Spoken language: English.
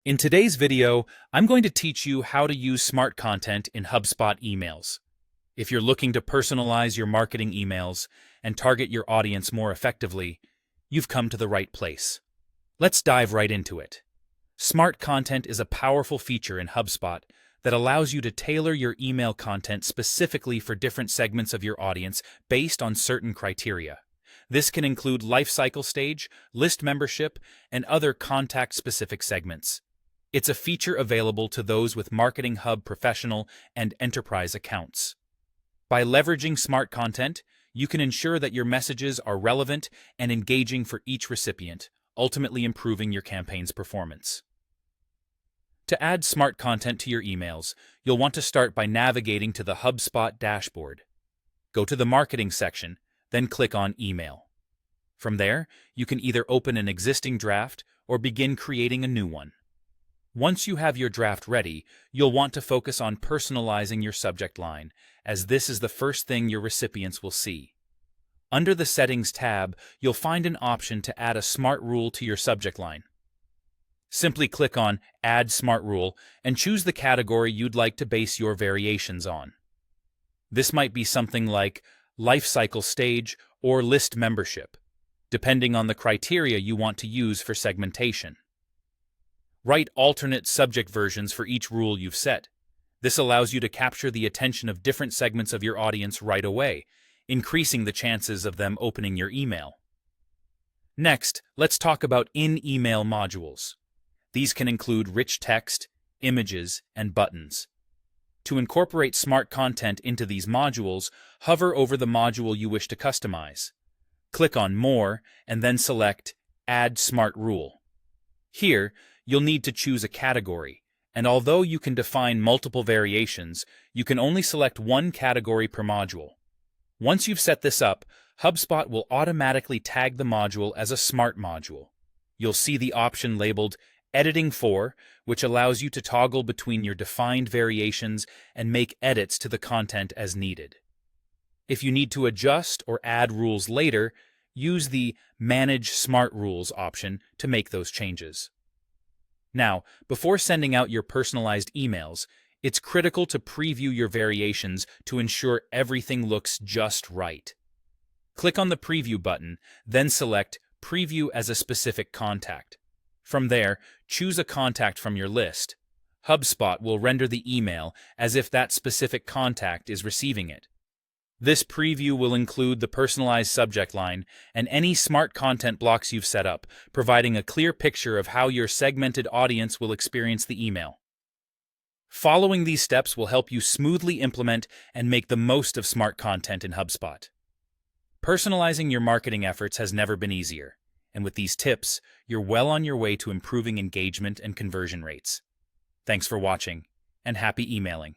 In today's video, I'm going to teach you how to use smart content in HubSpot emails. If you're looking to personalize your marketing emails and target your audience more effectively, you've come to the right place. Let's dive right into it. Smart content is a powerful feature in HubSpot that allows you to tailor your email content specifically for different segments of your audience based on certain criteria. This can include life cycle stage, list membership, and other contact-specific segments. It's a feature available to those with Marketing Hub Professional and Enterprise accounts. By leveraging smart content, you can ensure that your messages are relevant and engaging for each recipient, ultimately improving your campaign's performance. To add smart content to your emails, you'll want to start by navigating to the HubSpot dashboard. Go to the Marketing section, then click on Email. From there, you can either open an existing draft or begin creating a new one. Once you have your draft ready, you'll want to focus on personalizing your subject line, as this is the first thing your recipients will see. Under the Settings tab, you'll find an option to add a smart rule to your subject line. Simply click on Add Smart Rule and choose the category you'd like to base your variations on. This might be something like life cycle stage or list membership, depending on the criteria you want to use for segmentation. Write alternate subject versions for each rule you've set. This allows you to capture the attention of different segments of your audience right away, increasing the chances of them opening your email. Next, let's talk about in-email modules. These can include rich text, images, and buttons. To incorporate smart content into these modules, hover over the module you wish to customize. Click on More and then select Add Smart Rule. Here, you'll need to choose a category, and although you can define multiple variations, you can only select one category per module. Once you've set this up, HubSpot will automatically tag the module as a smart module. You'll see the option labeled Editing For, which allows you to toggle between your defined variations and make edits to the content as needed. If you need to adjust or add rules later, use the Manage Smart Rules option to make those changes. Now, before sending out your personalized emails, it's critical to preview your variations to ensure everything looks just right. Click on the Preview button, then select Preview as a specific contact. From there, choose a contact from your list. HubSpot will render the email as if that specific contact is receiving it. This preview will include the personalized subject line and any smart content blocks you've set up, providing a clear picture of how your segmented audience will experience the email. Following these steps will help you smoothly implement and make the most of smart content in HubSpot. Personalizing your marketing efforts has never been easier, and with these tips, you're well on your way to improving engagement and conversion rates. Thanks for watching, and happy emailing.